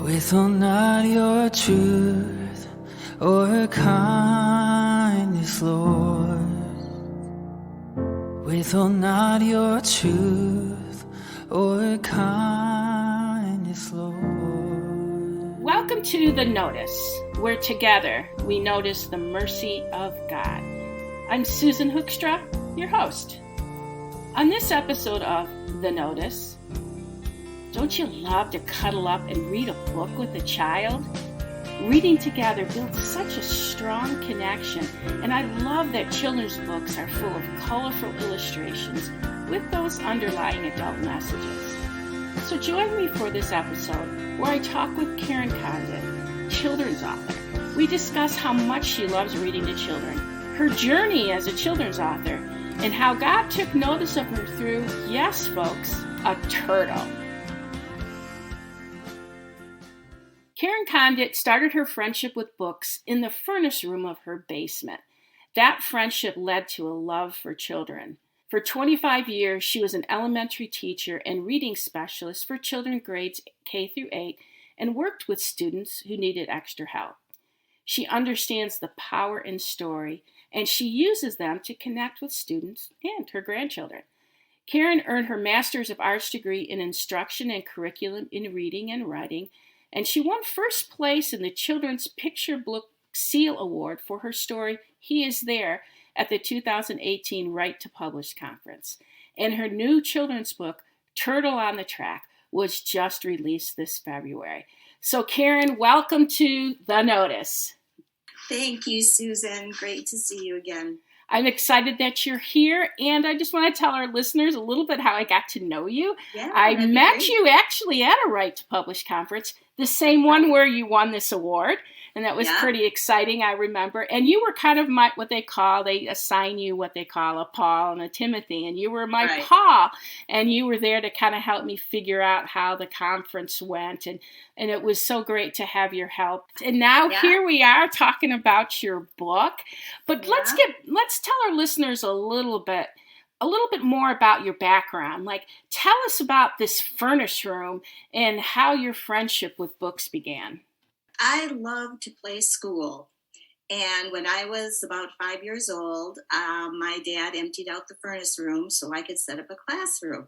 Withhold not your truth or kindness, Lord. Withhold not your truth or kindness, Lord. Welcome to The Notice, where together we notice the mercy of God. I'm Susan Hoekstra, your host. On this episode of The Notice, don't you love to cuddle up and read a book with a child? Reading together builds such a strong connection, and I love that children's books are full of colorful illustrations with those underlying adult messages. So join me for this episode where I talk with Karen Condit, children's author. We discuss how much she loves reading to children, her journey as a children's author, and how God took notice of her through, yes folks, a turtle. Karen Condit started her friendship with books in the furnace room of her basement. That friendship led to a love for children. For 25 years, she was an elementary teacher and reading specialist for children grades K through 8 and worked with students who needed extra help. She understands the power in story, and she uses them to connect with students and her grandchildren. Karen earned her Master's of Arts degree in Instruction and Curriculum in Reading and Writing, and she won first place in the Children's Picture Book Seal Award for her story, He Is There, at the 2018 Right to Publish Conference. And her new children's book, Turtle on the Track, was just released this February. So Karen, welcome to The Notice. Thank you, Susan. Great to see you again. I'm excited that you're here, and I just want to tell our listeners a little bit how I got to know you. Yeah, I met you actually at a Right to Publish conference, the same one where you won this award, and that was pretty exciting, I remember. And you were kind of they assign you what they call a Paul and a Timothy, and you were my Paul, and you were there to kind of help me figure out how the conference went, and it was so great to have your help. And now here we are talking about your book, but let's tell our listeners a little bit more about your background. Like, tell us about this furnace room and how your friendship with books began. I love to play school. And when I was about 5 years old, my dad emptied out the furnace room so I could set up a classroom.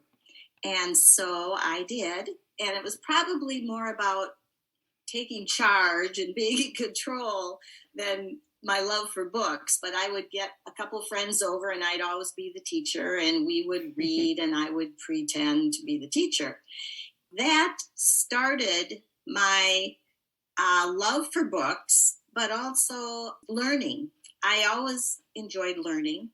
And so I did. And it was probably more about taking charge and being in control than my love for books. But I would get a couple friends over and I'd always be the teacher, and we would read and I would pretend to be the teacher. That started my love for books, but also learning. I always enjoyed learning,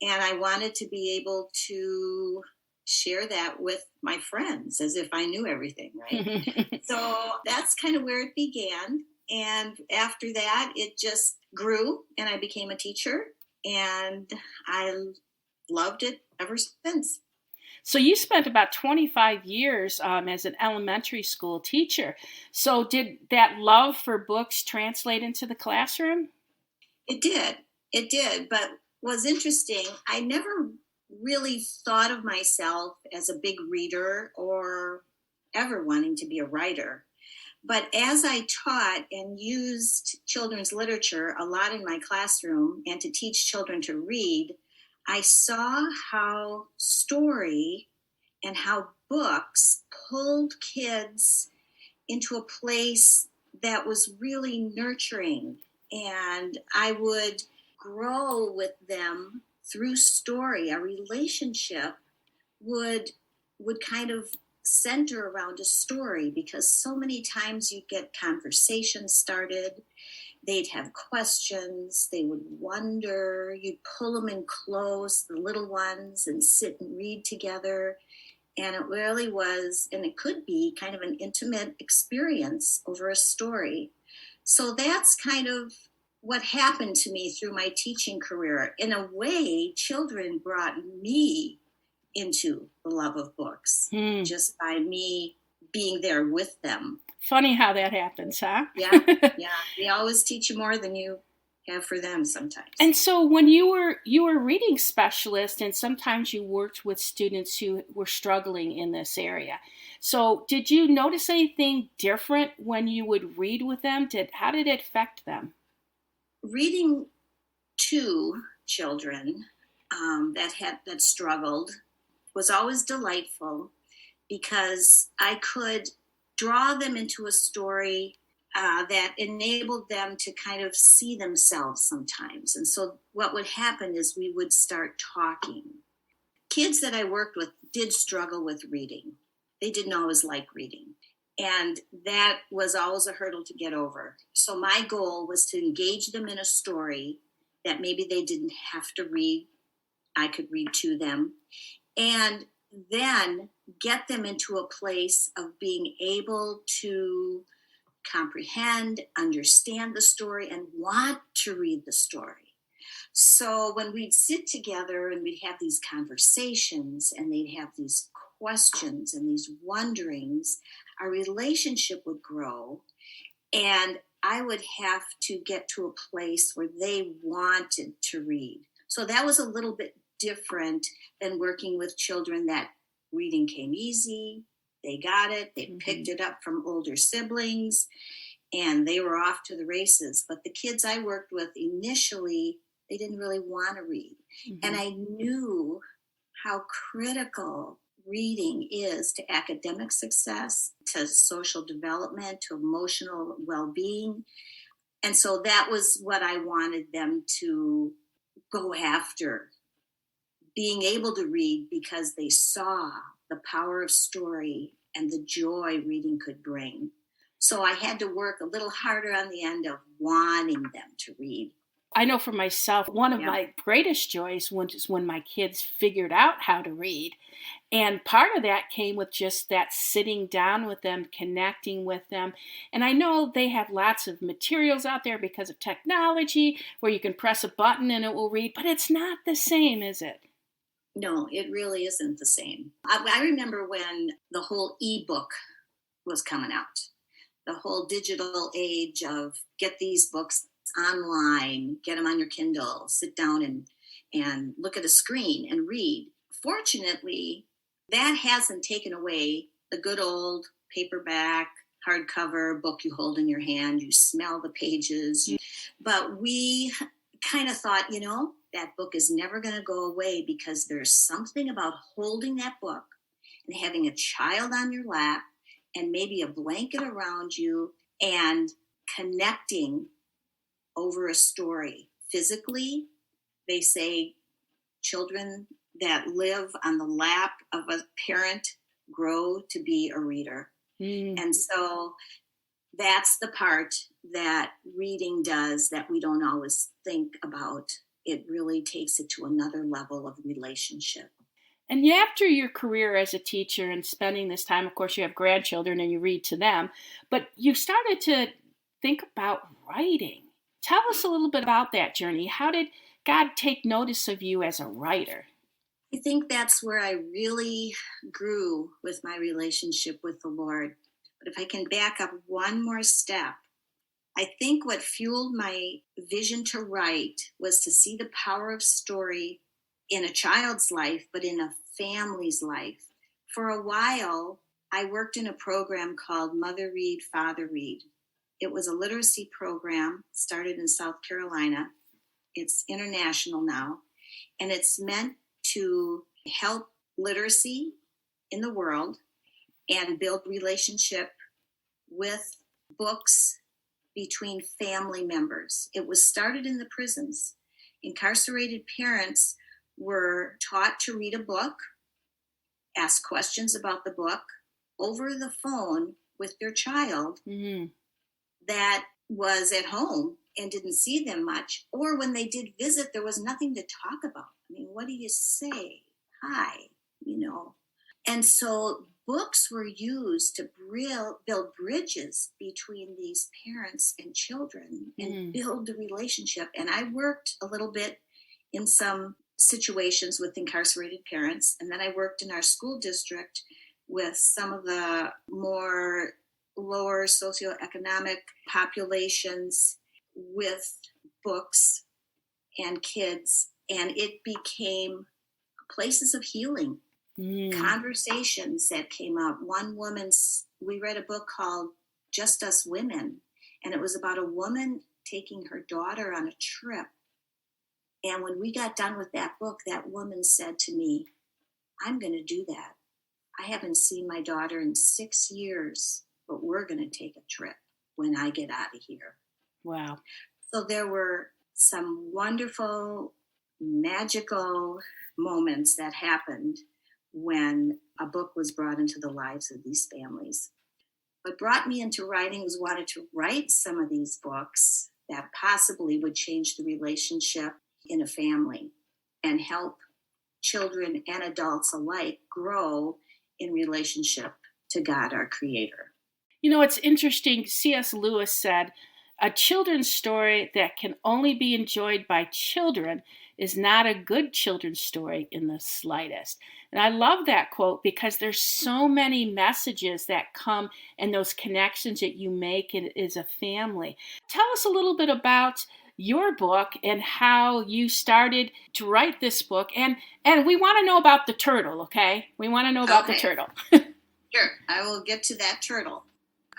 and I wanted to be able to share that with my friends as if I knew everything, right? So that's kind of where it began. And after that, it just grew, and I became a teacher, and I loved it ever since. So you spent about 25 years as an elementary school teacher. So did that love for books translate into the classroom? It did. But what's interesting, I never really thought of myself as a big reader or ever wanting to be a writer. But as I taught and used children's literature a lot in my classroom and to teach children to read, I saw how story and how books pulled kids into a place that was really nurturing. And I would grow with them through story. A relationship would kind of center around a story, because so many times you get conversations started. They'd have questions, they would wonder, you'd pull them in close, the little ones, and sit and read together. And it really was, and it could be kind of an intimate experience over a story. So that's kind of what happened to me through my teaching career. In a way, children brought me into the love of books just by me being there with them. Funny how that happens, huh? Yeah. They always teach you more than you have for them sometimes. And so when you were a reading specialist, and sometimes you worked with students who were struggling in this area. So did you notice anything different when you would read with them? How did it affect them? Reading to children that struggled was always delightful because I could draw them into a story that enabled them to kind of see themselves sometimes. And so what would happen is we would start talking. Kids that I worked with did struggle with reading. They didn't always like reading. And that was always a hurdle to get over. So my goal was to engage them in a story that maybe they didn't have to read. I could read to them. And then get them into a place of being able to comprehend, understand the story, and want to read the story. So when we'd sit together and we'd have these conversations and they'd have these questions and these wonderings, our relationship would grow, and I would have to get to a place where they wanted to read. So that was a little bit different than working with children that reading came easy. They got it. They picked it up from older siblings, and they were off to the races. But the kids I worked with initially, they didn't really want to read. And I knew how critical reading is to academic success, to social development, to emotional well-being. And so that was what I wanted them to go after, being able to read because they saw the power of story and the joy reading could bring. So I had to work a little harder on the end of wanting them to read. I know for myself, one of my greatest joys was when my kids figured out how to read. And part of that came with just that sitting down with them, connecting with them. And I know they have lots of materials out there because of technology where you can press a button and it will read, but it's not the same, is it? No, it really isn't the same. I remember when the whole ebook was coming out, the whole digital age of get these books online, get them on your Kindle, sit down and look at a screen and read. Fortunately, that hasn't taken away the good old paperback, hardcover book you hold in your hand. You smell the pages. But we kind of thought, that book is never going to go away because there's something about holding that book and having a child on your lap and maybe a blanket around you and connecting over a story. Physically, they say children that live on the lap of a parent grow to be a reader. And so that's the part that reading does that we don't always think about. It really takes it to another level of relationship. And after your career as a teacher and spending this time, of course, you have grandchildren and you read to them, but you started to think about writing. Tell us a little bit about that journey. How did God take notice of you as a writer? I think that's where I really grew with my relationship with the Lord. But if I can back up one more step, I think what fueled my vision to write was to see the power of story in a child's life, but in a family's life. For a while, I worked in a program called Mother Read, Father Read. It was a literacy program started in South Carolina. It's international now, and it's meant to help literacy in the world and build relationship with books between family members. It was started in the prisons. Incarcerated parents were taught to read a book, ask questions about the book over the phone with their child that was at home and didn't see them much. Or when they did visit, there was nothing to talk about. I mean, what do you say? Hi, And so books were used to build bridges between these parents and children and build the relationship. And I worked a little bit in some situations with incarcerated parents. And then I worked in our school district with some of the more lower socioeconomic populations with books and kids, and it became places of healing, conversations that came up. We read a book called Just Us Women, and it was about a woman taking her daughter on a trip. And when we got done with that book, that woman said to me, I'm going to do that. I haven't seen my daughter in 6 years, but we're going to take a trip when I get out of here. Wow. So there were some wonderful, magical moments that happened when a book was brought into the lives of these families. What brought me into writing was wanted to write some of these books that possibly would change the relationship in a family and help children and adults alike grow in relationship to God, our Creator. You know, it's interesting. C.S. Lewis said, a children's story that can only be enjoyed by children is not a good children's story in the slightest. And I love that quote because there's so many messages that come and those connections that you make as a family. Tell us a little bit about your book and how you started to write this book. And we want to know about the turtle, okay? We want to know about the turtle. Sure, I will get to that turtle.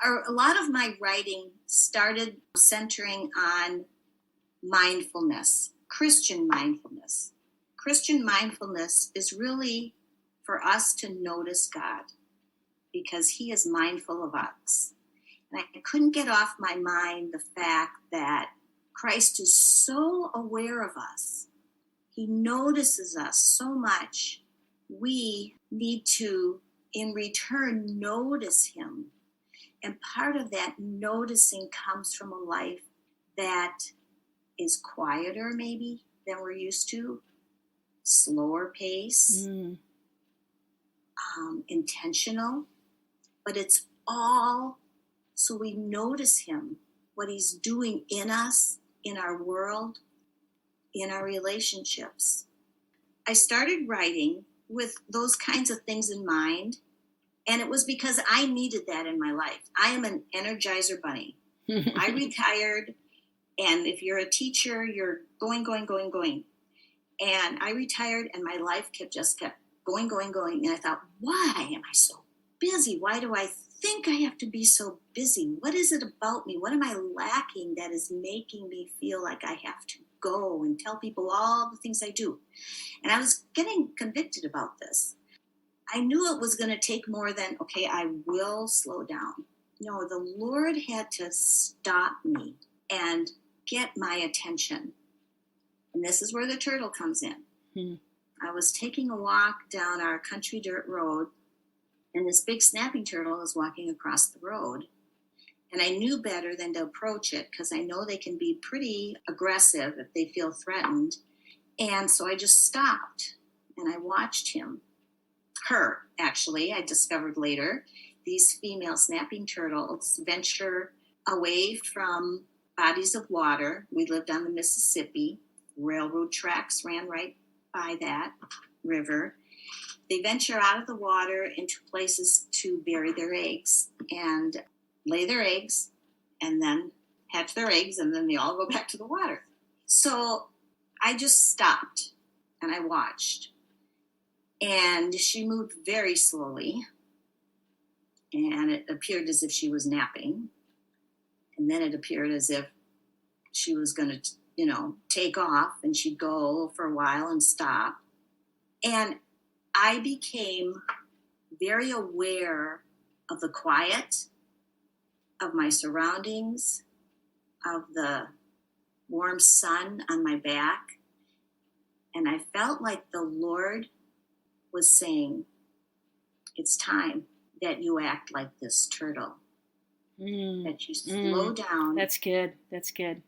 A lot of my writing started centering on mindfulness, Christian mindfulness. Christian mindfulness is really for us to notice God because He is mindful of us. And I couldn't get off my mind the fact that Christ is so aware of us. He notices us so much. We need to, in return, notice Him. And part of that noticing comes from a life that is quieter, maybe, than we're used to, slower pace, intentional. But it's all so we notice Him, what He's doing in us, in our world, in our relationships. I started writing with those kinds of things in mind. And it was because I needed that in my life. I am an Energizer bunny. I retired, and if you're a teacher, you're going. And I retired, and my life kept going. And I thought, why am I so busy? Why do I think I have to be so busy? What is it about me? What am I lacking that is making me feel like I have to go and tell people all the things I do? And I was getting convicted about this. I knew it was going to take more than, okay, I will slow down. No, the Lord had to stop me and get my attention. And this is where the turtle comes in. I was taking a walk down our country dirt road, and this big snapping turtle was walking across the road. And I knew better than to approach it because I know they can be pretty aggressive if they feel threatened. And so I just stopped, and I watched her, actually, I discovered later, these female snapping turtles venture away from bodies of water. We lived on the Mississippi. Railroad tracks ran right by that river. They venture out of the water into places to bury their eggs and lay their eggs and then hatch their eggs, and then they all go back to the water. So I just stopped and I watched. And she moved very slowly, and it appeared as if she was napping. And then it appeared as if she was going to, take off, and she'd go for a while and stop. And I became very aware of the quiet, of my surroundings, of the warm sun on my back. And I felt like the Lord was saying, it's time that you act like this turtle, that you slow down. That's good.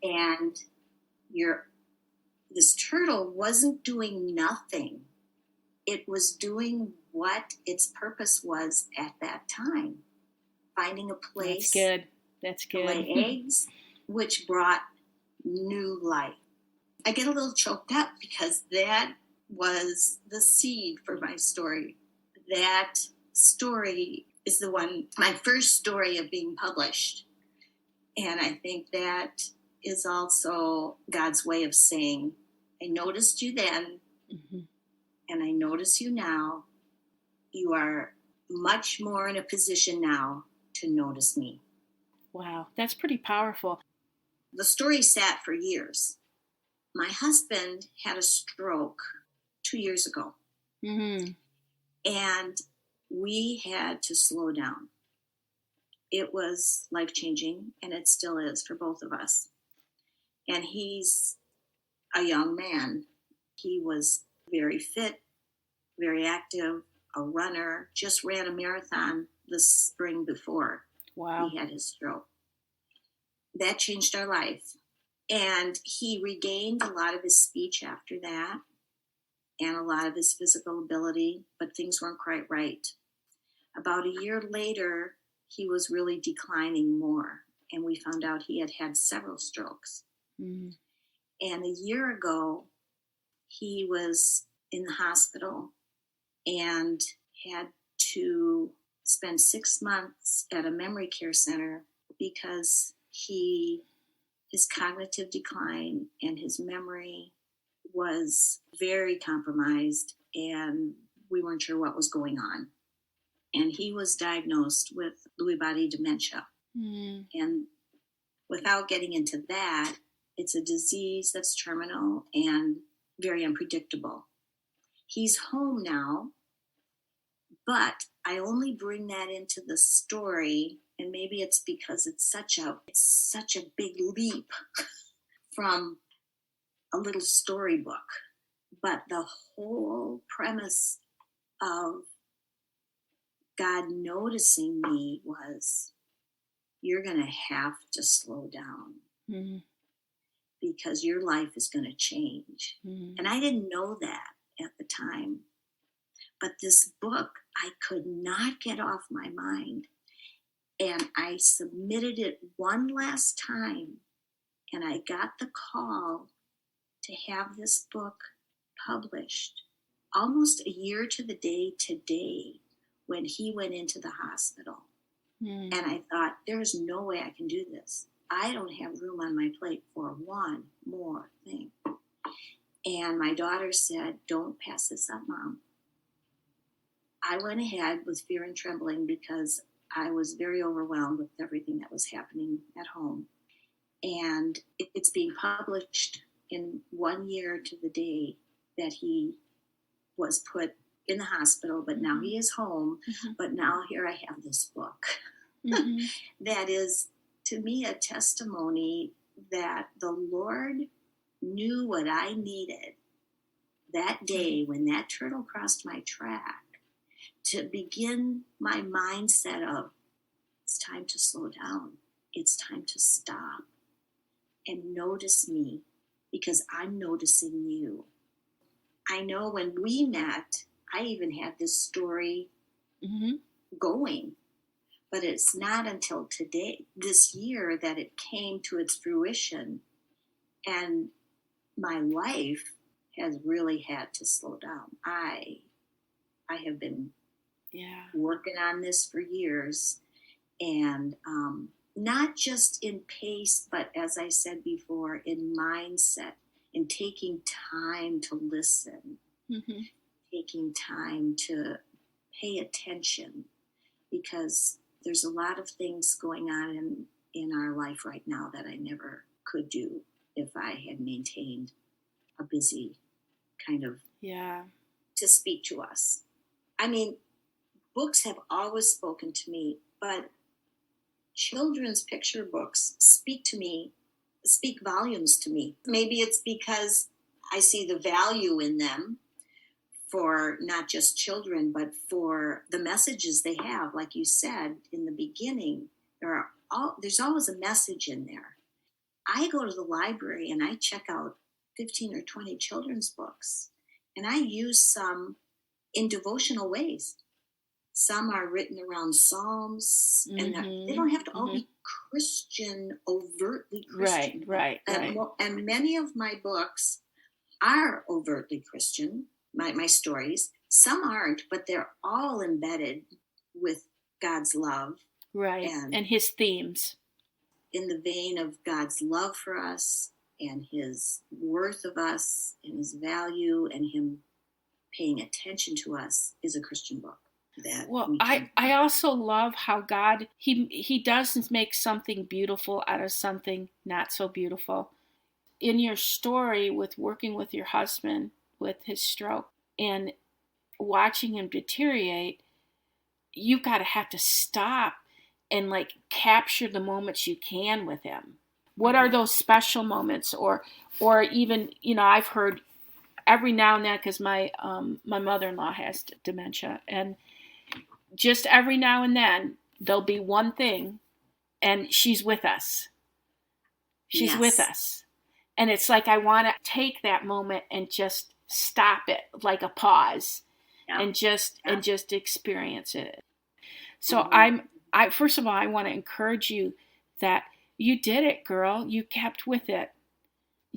And this turtle wasn't doing nothing. It was doing what its purpose was at that time, finding a place That's good. to lay eggs, which brought new life. I get a little choked up because that was the seed for my story. That story is my first story of being published. And I think that is also God's way of saying, I noticed you then, and I notice you now. You are much more in a position now to notice me. Wow, that's pretty powerful. The story sat for years. My husband had a stroke 2 years ago, and we had to slow down. It was life-changing, and it still is for both of us. And he's a young man. He was very fit, very active, a runner, just ran a marathon the spring before Wow. he had his stroke. That changed our life. And he regained a lot of his speech after that and a lot of his physical ability, but things weren't quite right. About a year later, he was really declining more, and we found out he had had several strokes. And a year ago, he was in the hospital and had to spend 6 months at a memory care center because his cognitive decline and his memory was very compromised, and we weren't sure what was going on. And he was diagnosed with Lewy body dementia. And without getting into that, it's a disease that's terminal and very unpredictable. He's home now, but I only bring that into the story, and maybe it's because it's such a big leap from a little storybook. But the whole premise of God noticing me was, you're going to have to slow down because your life is going to change. And I didn't know that at the time. But this book, I could not get off my mind. And I submitted it one last time, and I got the call to have this book published almost a year to the day today when he went into the hospital. And I thought, there's no way I can do this. I don't have room on my plate for one more thing. And my daughter said, don't pass this up, Mom. I went ahead with fear and trembling because I was very overwhelmed with everything that was happening at home. And it's being published in 1 year to the day that he was put in the hospital, but now he is home. But now here I have this book that is, to me, a testimony that the Lord knew what I needed that day when that turtle crossed my track to begin my mindset of, it's time to slow down. It's time to stop and notice me because I'm noticing you. I know when we met, I even had this story going, but it's not until today, this year, that it came to its fruition. And my life has really had to slow down. I have been working on this for years, and not just in pace, but as I said before, in mindset, in taking time to listen, taking time to pay attention, because there's a lot of things going on in our life right now that I never could do if I had maintained a busy kind of to speak to us. I mean, books have always spoken to me, but children's picture books speak volumes to me. Maybe it's because I see the value in them for not just children, but for the messages they have. Like you said in the beginning, there's always a message in there. I go to the library and I check out 15 or 20 children's books, and I use some in devotional ways. Some are written around Psalms, and they don't have to all be Christian, overtly Christian. Right. And many of my books are overtly Christian, my stories. Some aren't, but they're all embedded with God's love. Right, and his themes. in the vein of God's love for us and his worth of us and his value and him paying attention to us is a Christian book. Well, I also love how God, he doesn't make something beautiful out of something not so beautiful. In your story with working with your husband with his stroke and watching him deteriorate, you've got to have to stop and like capture the moments you can with him. What are those special moments, or even, I've heard every now and then, because my mother-in-law has dementia, and just every now and then there'll be one thing and she's with us. She's with us. And it's like, I want to take that moment and just stop it, like a pause, and just experience it. So I first of all, I want to encourage you that you did it, girl. You kept with it,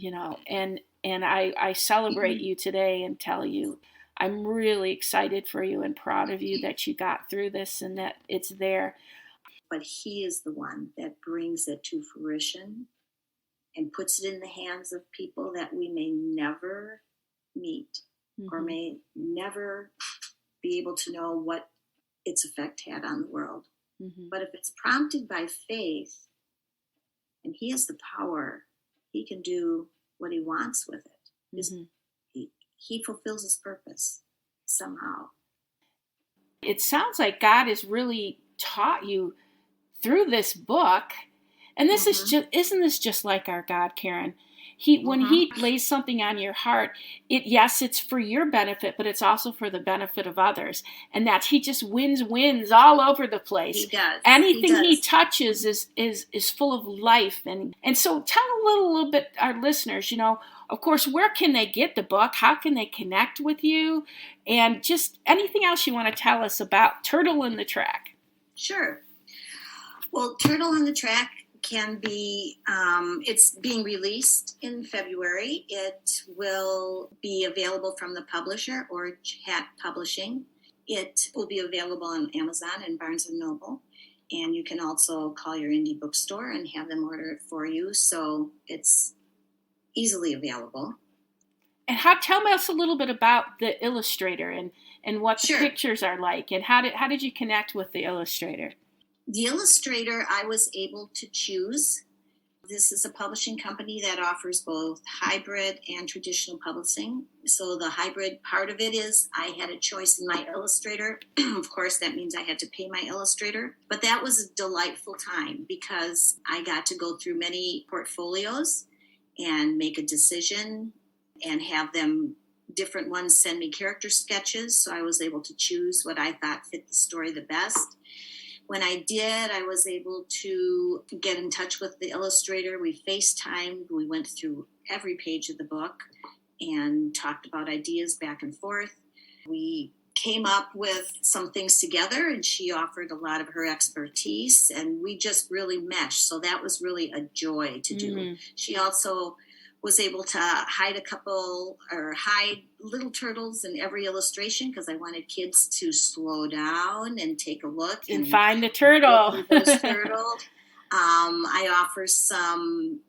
and I celebrate you today and tell you I'm really excited for you and proud of you that you got through this and that it's there. But he is the one that brings it to fruition and puts it in the hands of people that we may never meet or may never be able to know what its effect had on the world. But if it's prompted by faith, and he has the power, he can do what he wants with it. He fulfills his purpose somehow. It sounds like God has really taught you through this book. And this is just, isn't this just like our God, Karen? When he lays something on your heart, it's for your benefit, but it's also for the benefit of others. And that's, he just wins all over the place. He does. Anything he touches is full of life. And so tell a little bit, our listeners, of course, where can they get the book? How can they connect with you? And just anything else you want to tell us about Turtle in the Track. Sure. Well, Turtle on the Track can be, it's being released in February. It will be available from the publisher or Chat Publishing. It will be available on Amazon and Barnes & Noble. And you can also call your indie bookstore and have them order it for you. So it's easily available. And tell us a little bit about the illustrator and what the pictures are like, and how did you connect with the illustrator? The illustrator I was able to choose. This is a publishing company that offers both hybrid and traditional publishing. So the hybrid part of it is I had a choice in my illustrator. Of course, that means I had to pay my illustrator. But that was a delightful time because I got to go through many portfolios and make a decision and have them, different ones, send me character sketches. So I was able to choose what I thought fit the story the best. When I did, I was able to get in touch with the illustrator. We FaceTimed. We went through every page of the book and talked about ideas back and forth. We came up with some things together, and she offered a lot of her expertise, and we just really meshed. So that was really a joy to do. She also was able to hide little turtles in every illustration because I wanted kids to slow down and take a look and find the turtle. Those turtles. I offer some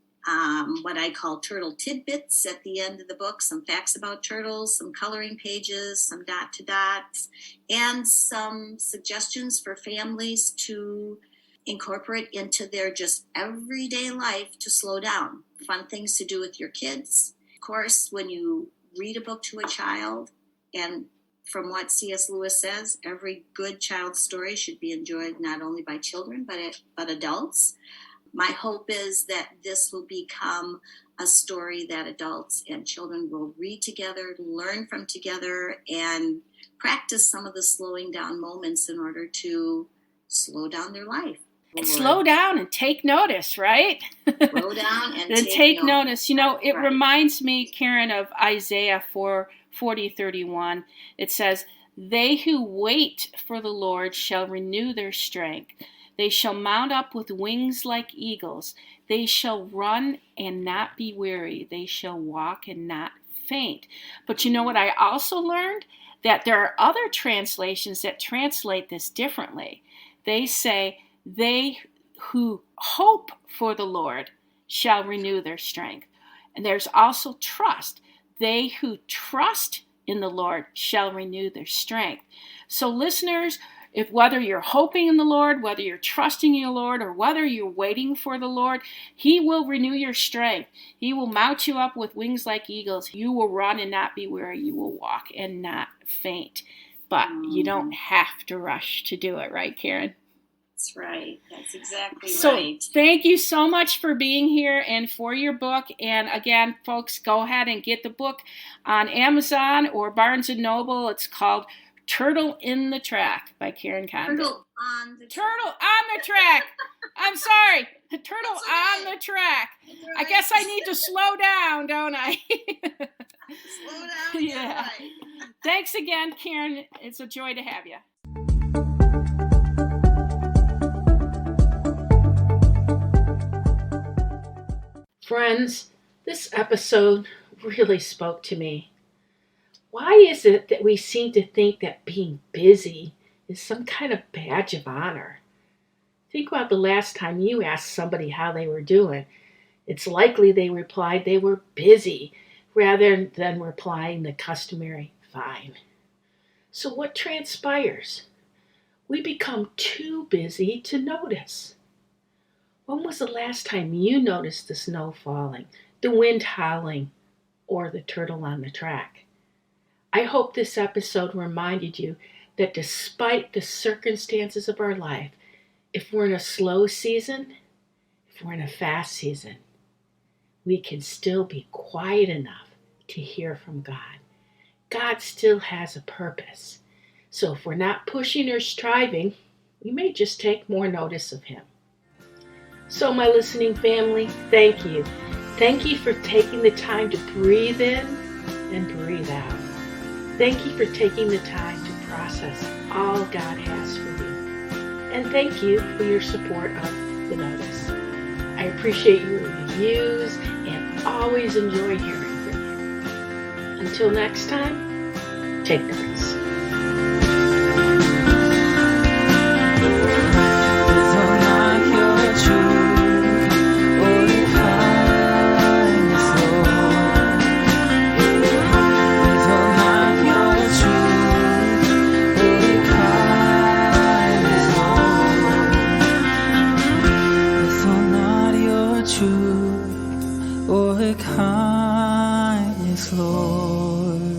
what I call turtle tidbits at the end of the book, some facts about turtles, some coloring pages, some dot to dots, and some suggestions for families to incorporate into their just everyday life to slow down. Fun things to do with your kids. Of course, when you read a book to a child, and from what C.S. Lewis says, every good child story should be enjoyed not only by children, but adults. My hope is that this will become a story that adults and children will read together, learn from together, and practice some of the slowing down moments in order to slow down their life. Slow down and take notice, right? Slow down and take notice. It reminds me, Karen, of Isaiah 4:40-31. It says, "They who wait for the Lord shall renew their strength. They shall mount up with wings like eagles. They shall run and not be weary. They shall walk and not faint." But you know what I also learned? That there are other translations that translate this differently. They say, "They who hope for the Lord shall renew their strength. And there's also trust. They who trust in the Lord shall renew their strength. So listeners, if whether you're hoping in the Lord, whether you're trusting in the Lord, or whether you're waiting for the Lord, He will renew your strength. He will mount you up with wings like eagles. You will run and not be weary. You will walk and not faint. But you don't have to rush to do it, right, Karen? That's right. That's exactly so, right. Thank you so much for being here and for your book. And again, folks, go ahead and get the book on Amazon or Barnes & Noble. It's called Turtle in the Track by Karen Condit. Turtle on the track. Turtle on the track. I'm sorry. Turtle on the track. Right. I guess I need to slow down, don't I? Slow down. Yeah. Right. Thanks again, Karen. It's a joy to have you. Friends, this episode really spoke to me. Why is it that we seem to think that being busy is some kind of badge of honor? Think about the last time you asked somebody how they were doing. It's likely they replied they were busy rather than replying the customary fine. So what transpires? We become too busy to notice. When was the last time you noticed the snow falling, the wind howling, or the turtle on the track? I hope this episode reminded you that despite the circumstances of our life, if we're in a slow season, if we're in a fast season, we can still be quiet enough to hear from God. God still has a purpose. So if we're not pushing or striving, we may just take more notice of Him. So my listening family, thank you. Thank you for taking the time to breathe in and breathe out. Thank you for taking the time to process all God has for you. And thank you for your support of The Notice. I appreciate your reviews and always enjoy hearing from you. Until next time, take notice. Or kindness, Lord.